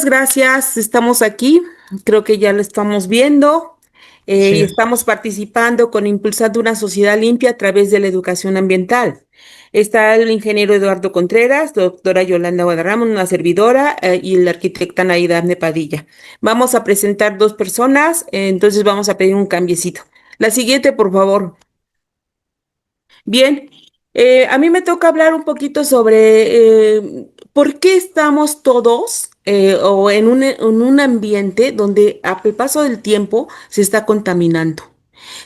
Muchas gracias. Estamos aquí. Creo que ya lo estamos viendo y Sí, estamos participando con Impulsando una sociedad limpia a través de la educación ambiental. Está el ingeniero Eduardo Contreras, doctora Yolanda Guadarrama, una servidora, y la arquitecta Naida Abne Padilla. Vamos a presentar dos personas, entonces vamos a pedir un cambiecito. La siguiente, por favor. Bien, a mí me toca hablar un poquito sobre por qué estamos todos o en un ambiente donde el paso del tiempo se está contaminando.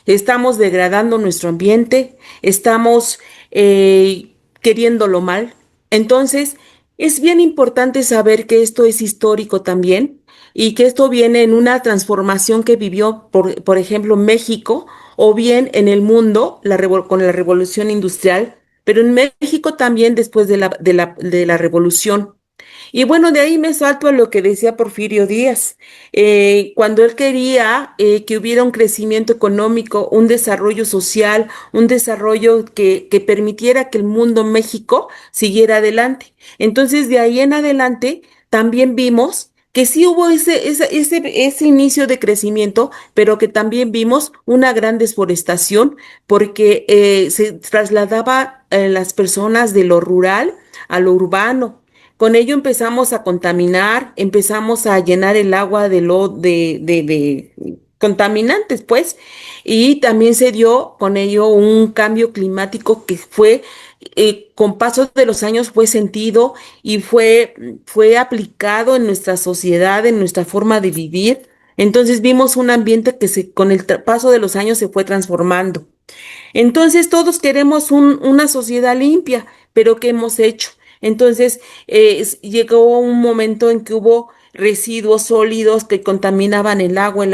Estamos degradando nuestro ambiente, estamos queriéndolo mal. Entonces, es bien importante saber que esto es histórico también y que esto viene en una transformación que vivió, por ejemplo, México o bien en el mundo con la revolución industrial, pero en México también después de la revolución. Y bueno, de ahí me salto a lo que decía Porfirio Díaz, cuando él quería que hubiera un crecimiento económico, un desarrollo social, un desarrollo que permitiera que el mundo México siguiera adelante. Entonces, de ahí en adelante, también vimos que sí hubo ese inicio de crecimiento, pero que también vimos una gran desforestación porque se trasladaba las personas de lo rural a lo urbano. Con ello empezamos a contaminar, empezamos a llenar el agua de contaminantes, pues, y también se dio con ello un cambio climático que fue, con paso de los años, fue sentido y fue aplicado en nuestra sociedad, en nuestra forma de vivir. Entonces vimos un ambiente que con el paso de los años se fue transformando. Entonces todos queremos una sociedad limpia, pero ¿qué hemos hecho? Entonces llegó un momento en que hubo residuos sólidos que contaminaban el agua, el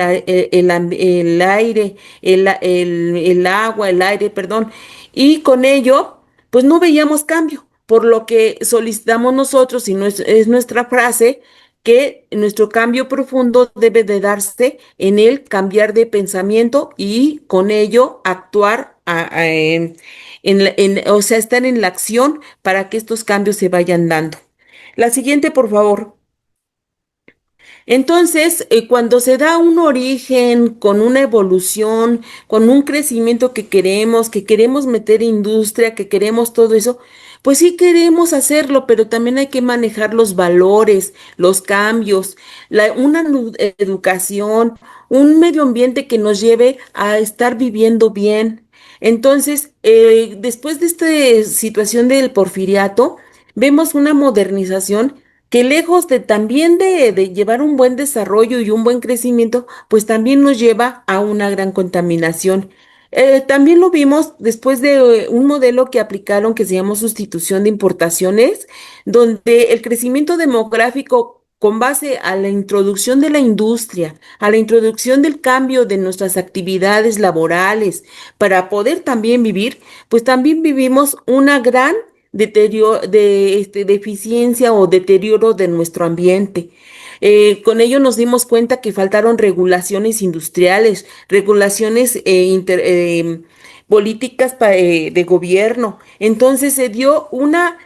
aire, el agua, el aire, perdón, y con ello, pues no veíamos cambio, por lo que solicitamos nosotros, y no es nuestra frase, que nuestro cambio profundo debe de darse en el cambiar de pensamiento y con ello actuar o sea, estar en la acción para que estos cambios se vayan dando. La siguiente, por favor. Entonces, cuando se da un origen con una evolución, con un crecimiento que queremos meter industria, que queremos todo eso, pues sí queremos hacerlo, pero también hay que manejar los valores, los cambios, educación, un medio ambiente que nos lleve a estar viviendo bien. Entonces, después de esta situación del porfiriato, vemos una modernización que lejos de también de llevar un buen desarrollo y un buen crecimiento, pues también nos lleva a una gran contaminación. También lo vimos después de un modelo que aplicaron que se llamó sustitución de importaciones, donde el crecimiento demográfico con base a la introducción de la industria, a la introducción del cambio de nuestras actividades laborales para poder también vivir, pues también vivimos una gran deficiencia o deterioro de nuestro ambiente. Con ello nos dimos cuenta que faltaron regulaciones industriales, regulaciones políticas de gobierno. Entonces se dio una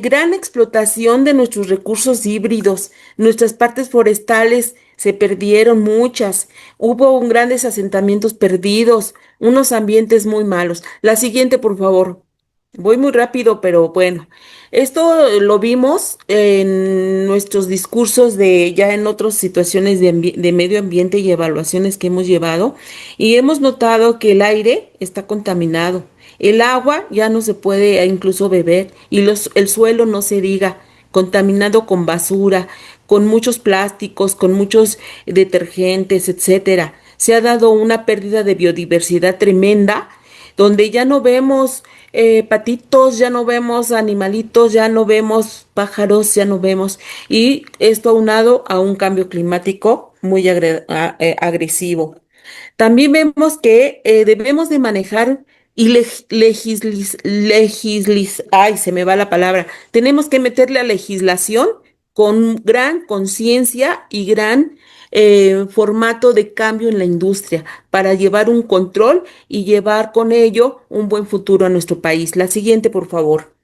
gran explotación de nuestros recursos híbridos, nuestras partes forestales se perdieron muchas, hubo grandes asentamientos perdidos, unos ambientes muy malos. La siguiente, por favor. Voy muy rápido, pero bueno, esto lo vimos en nuestros discursos de ya en otras situaciones de medio ambiente y evaluaciones que hemos llevado y hemos notado que el aire está contaminado, el agua ya no se puede incluso beber y el suelo no se diga, contaminado con basura, con muchos plásticos, con muchos detergentes, etcétera. Se ha dado una pérdida de biodiversidad tremenda donde ya no vemos patitos, ya no vemos animalitos, ya no vemos pájaros, ya no vemos. Y esto aunado a un cambio climático muy agresivo. También vemos que debemos de manejar y ay, se me va la palabra. Tenemos que meterle a legislación con gran conciencia y gran formato de cambio en la industria para llevar un control y llevar con ello un buen futuro a nuestro país. La siguiente, por favor.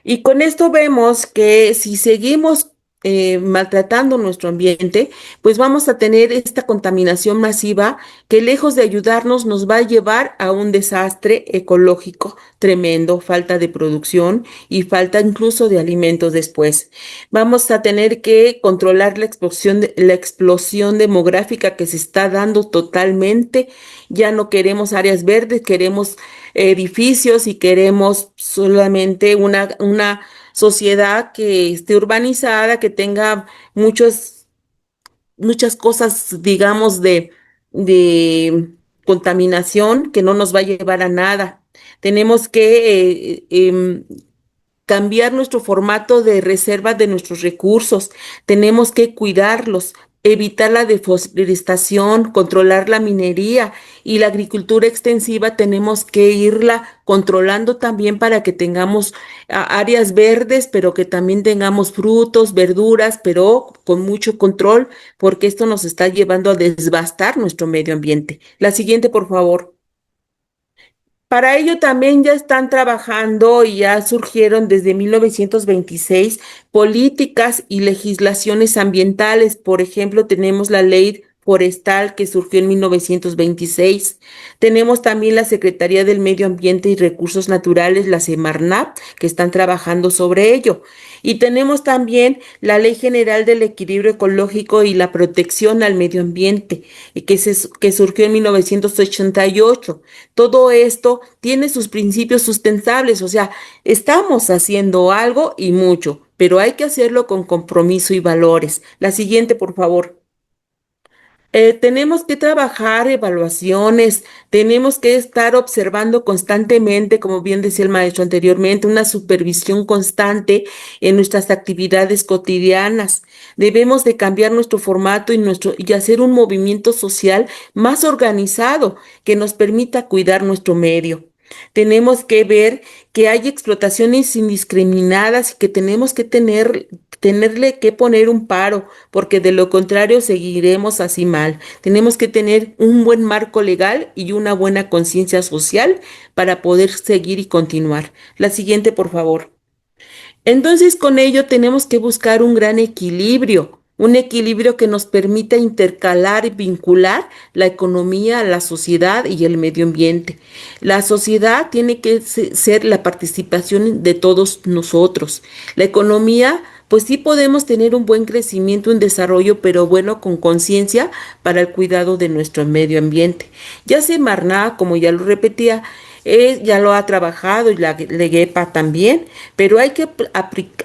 Y con esto vemos que si seguimos maltratando nuestro ambiente, pues vamos a tener esta contaminación masiva que lejos de ayudarnos nos va a llevar a un desastre ecológico tremendo, falta de producción y falta incluso de alimentos después. Vamos a tener que controlar la explosión demográfica que se está dando totalmente. Ya no queremos áreas verdes, queremos edificios y queremos solamente una sociedad que esté urbanizada, que tenga muchas cosas, digamos, de contaminación que no nos va a llevar a nada. Tenemos que cambiar nuestro formato de reserva de nuestros recursos. Tenemos que cuidarlos, evitar la deforestación, controlar la minería y la agricultura extensiva. Tenemos que irla controlando también para que tengamos áreas verdes, pero que también tengamos frutos, verduras, pero con mucho control, porque esto nos está llevando a desbastar nuestro medio ambiente. La siguiente, por favor. Para ello también ya están trabajando y ya surgieron desde 1926 políticas y legislaciones ambientales. Por ejemplo, tenemos la ley forestal que surgió en 1926. Tenemos también la Secretaría del Medio Ambiente y Recursos Naturales, la Semarnat, que están trabajando sobre ello. Y tenemos también la Ley General del Equilibrio Ecológico y la Protección al Medio Ambiente, que surgió en 1988. Todo esto tiene sus principios sustentables, o sea, estamos haciendo algo y mucho, pero hay que hacerlo con compromiso y valores. La siguiente, por favor. Tenemos que trabajar evaluaciones, tenemos que estar observando constantemente, como bien decía el maestro anteriormente, una supervisión constante en nuestras actividades cotidianas. Debemos de cambiar nuestro formato y hacer un movimiento social más organizado que nos permita cuidar nuestro medio. Tenemos que ver que hay explotaciones indiscriminadas y que tenemos que tenerle que poner un paro, porque de lo contrario seguiremos así mal. Tenemos que tener un buen marco legal y una buena conciencia social para poder seguir y continuar. La siguiente, por favor. Entonces, con ello tenemos que buscar un equilibrio que nos permita intercalar y vincular la economía, la sociedad y el medio ambiente. La sociedad tiene que ser la participación de todos nosotros. La economía, pues sí podemos tener un buen crecimiento, un desarrollo, pero bueno, con conciencia para el cuidado de nuestro medio ambiente. Ya Semarnat, como ya lo repetía, ya lo ha trabajado y la Leguepa también, pero hay que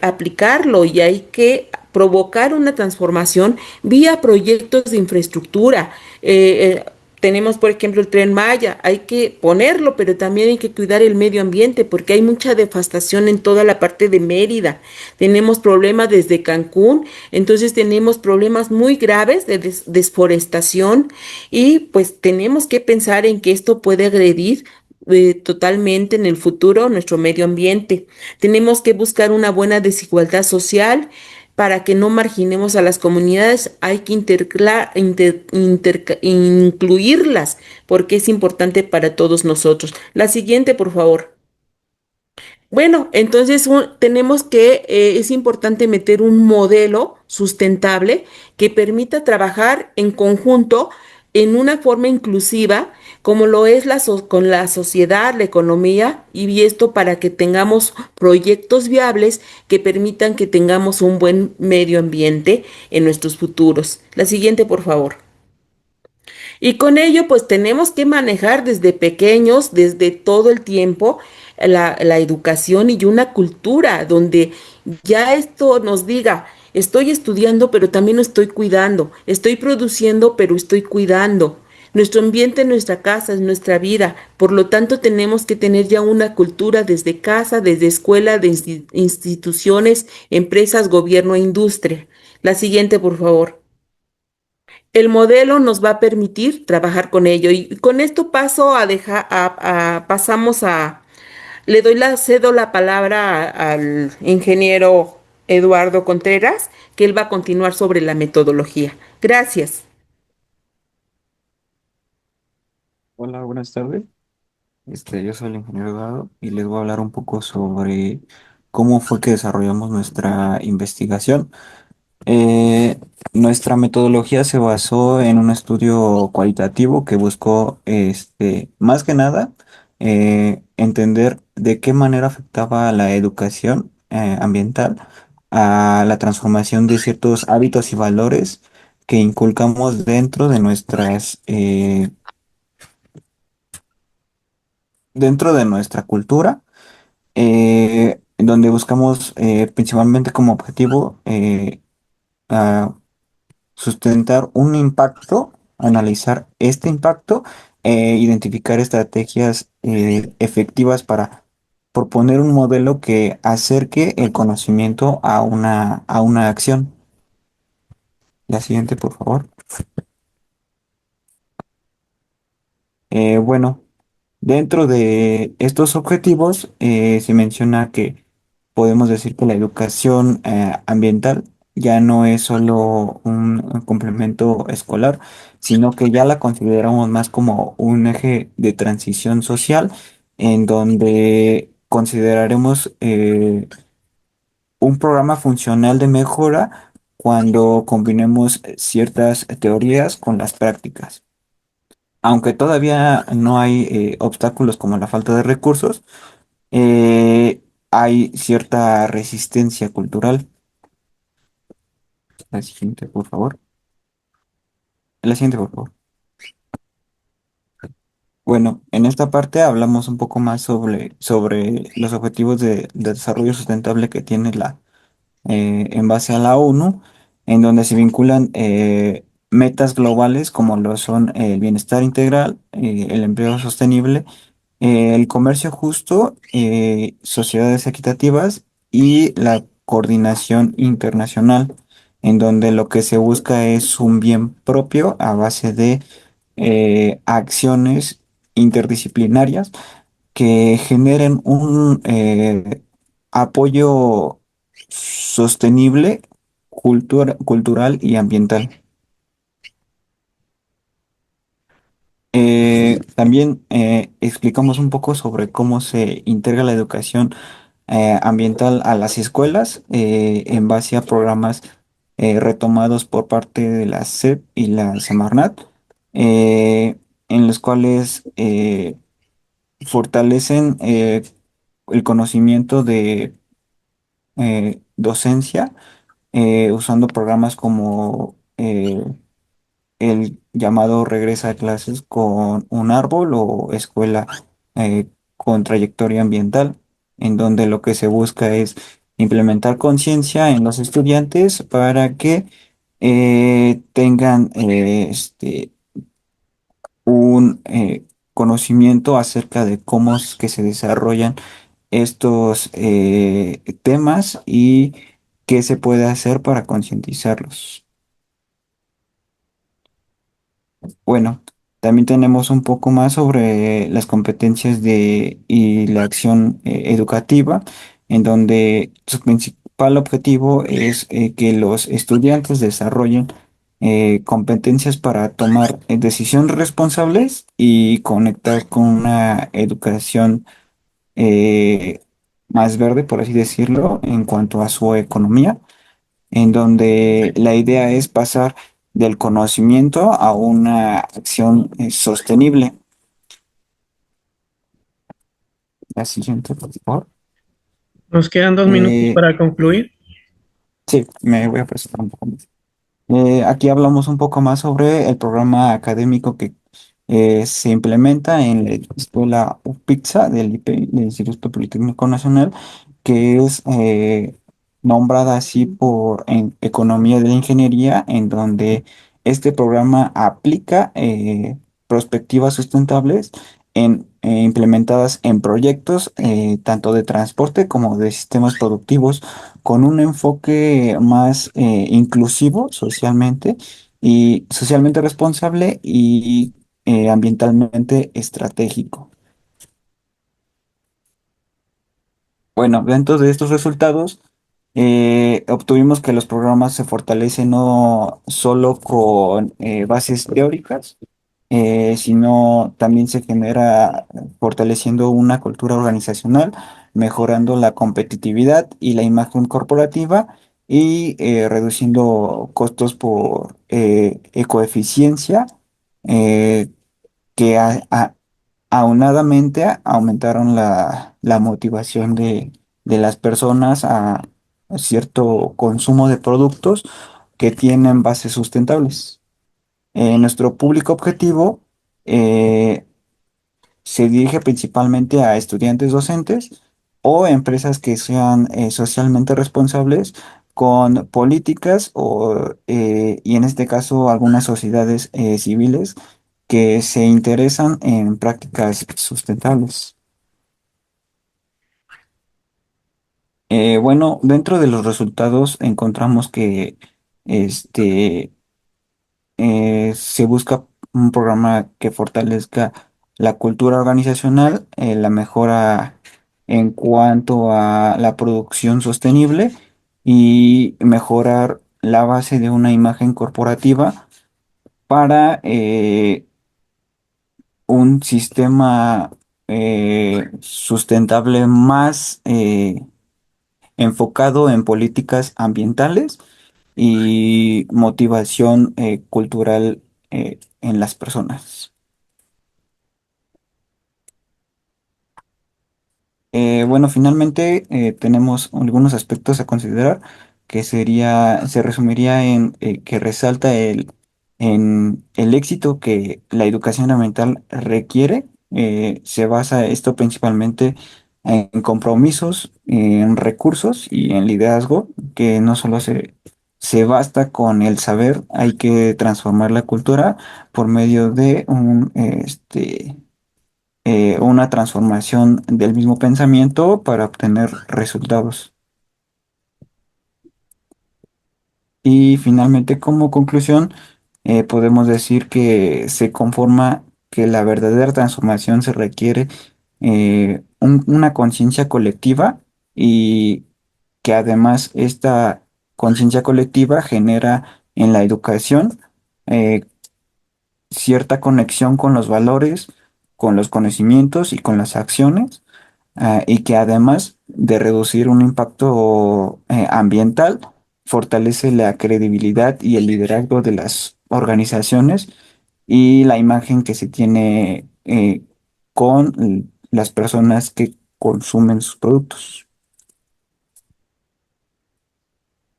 aplicarlo y hay que provocar una transformación vía proyectos de infraestructura. Tenemos, por ejemplo, el Tren Maya, hay que ponerlo, pero también hay que cuidar el medio ambiente porque hay mucha devastación en toda la parte de Mérida. Tenemos problemas desde Cancún, entonces tenemos problemas muy graves de desforestación y pues tenemos que pensar en que esto puede agredir totalmente en el futuro nuestro medio ambiente. Tenemos que buscar una buena desigualdad social para que no marginemos a las comunidades. Hay que incluirlas porque es importante para todos nosotros. La siguiente, por favor. Bueno, entonces tenemos que, es importante meter un modelo sustentable que permita trabajar en conjunto en una forma inclusiva, como lo es con la sociedad, la economía, y esto para que tengamos proyectos viables que permitan que tengamos un buen medio ambiente en nuestros futuros. La siguiente, por favor. Y con ello, pues tenemos que manejar desde pequeños, desde todo el tiempo, la educación y una cultura donde ya esto nos diga, estoy estudiando, pero también estoy cuidando, estoy produciendo, pero estoy cuidando. Nuestro ambiente, nuestra casa, es nuestra vida. Por lo tanto, tenemos que tener ya una cultura desde casa, desde escuela, de instituciones, empresas, gobierno e industria. La siguiente, por favor. El modelo nos va a permitir trabajar con ello. Y con esto pasamos cedo la palabra al ingeniero Eduardo Contreras, que él va a continuar sobre la metodología. Gracias. Hola, buenas tardes. Yo soy el ingeniero Eduardo y les voy a hablar un poco sobre cómo fue que desarrollamos nuestra investigación. Eh, Nuestra metodología se basó en un estudio cualitativo que buscó, más que nada, entender de qué manera afectaba la educación ambiental a la transformación de ciertos hábitos y valores que inculcamos dentro de nuestra cultura, en donde buscamos principalmente como objetivo a sustentar un impacto, analizar este impacto e identificar estrategias efectivas para proponer un modelo que acerque el conocimiento a una acción. La siguiente, por favor. Bueno, dentro de estos objetivos se menciona que podemos decir que la educación ambiental ya no es solo un complemento escolar, sino que ya la consideramos más como un eje de transición social en donde consideraremos un programa funcional de mejora cuando combinemos ciertas teorías con las prácticas. Aunque todavía no hay obstáculos como la falta de recursos, hay cierta resistencia cultural. La siguiente, por favor. La siguiente, por favor. Bueno, en esta parte hablamos un poco más sobre los objetivos de desarrollo sustentable que tiene en base a la ONU, en donde se vinculan metas globales como lo son el bienestar integral, el empleo sostenible, el comercio justo, sociedades equitativas y la coordinación internacional, en donde lo que se busca es un bien propio a base de acciones interdisciplinarias que generen un apoyo sostenible, cultural y ambiental. También explicamos un poco sobre cómo se integra la educación ambiental a las escuelas en base a programas retomados por parte de la SEP y la Semarnat, eh, en los cuales fortalecen el conocimiento de docencia usando programas como el llamado regresa a clases con un árbol o escuela con trayectoria ambiental, en donde lo que se busca es implementar conciencia en los estudiantes para que tengan un conocimiento acerca de cómo es que se desarrollan estos temas y qué se puede hacer para concientizarlos. Bueno, también tenemos un poco más sobre las competencias y la acción educativa, en donde su principal objetivo es que los estudiantes desarrollen competencias para tomar decisiones responsables y conectar con una educación eh, más verde, por así decirlo, en cuanto a su economía, en donde la idea es pasar del conocimiento a una acción sostenible. La siguiente, por favor. Nos quedan 2 minutos Eh, para concluir. sí, me voy a presentar un poco más. Aquí hablamos un poco más sobre el programa académico que se implementa en la escuela UPIXA del IPE, del Instituto Politécnico Nacional, que es nombrada así por en Economía de la Ingeniería, en donde este programa aplica perspectivas sustentables implementadas en proyectos tanto de transporte como de sistemas productivos con un enfoque más inclusivo socialmente y socialmente responsable y ambientalmente estratégico. Bueno, dentro de estos resultados, obtuvimos que los programas se fortalecen no solo con bases teóricas, sino también se genera fortaleciendo una cultura organizacional, mejorando la competitividad y la imagen corporativa y reduciendo costos por ecoeficiencia, eh, que aunadamente aumentaron la motivación de las personas a cierto consumo de productos que tienen bases sustentables. Nuestro público objetivo eh, se dirige principalmente a estudiantes docentes o empresas que sean socialmente responsables con políticas y en este caso algunas sociedades civiles que se interesan en prácticas sustentables. Bueno, dentro de los resultados encontramos que este, se busca un programa que fortalezca la cultura organizacional, la mejora en cuanto a la producción sostenible y mejorar la base de una imagen corporativa para un sistema sustentable más enfocado en políticas ambientales y motivación cultural en las personas. Bueno, finalmente tenemos algunos aspectos a considerar que se resumiría en que resalta en el éxito que la educación ambiental requiere. Se basa esto principalmente en compromisos, en recursos y en liderazgo, que no solo se basta con el saber, hay que transformar la cultura por medio de una transformación del mismo pensamiento para obtener resultados. Y finalmente, como conclusión, podemos decir que se conforma que la verdadera transformación se requiere una conciencia colectiva y que además esta conciencia colectiva genera en la educación eh, cierta conexión con los valores, con los conocimientos y con las acciones, y que además de reducir un impacto ambiental, fortalece la credibilidad y el liderazgo de las organizaciones y la imagen que se tiene con las personas que consumen sus productos.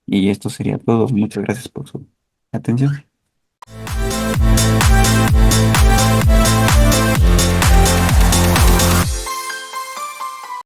Y esto sería todo. Muchas gracias por su atención.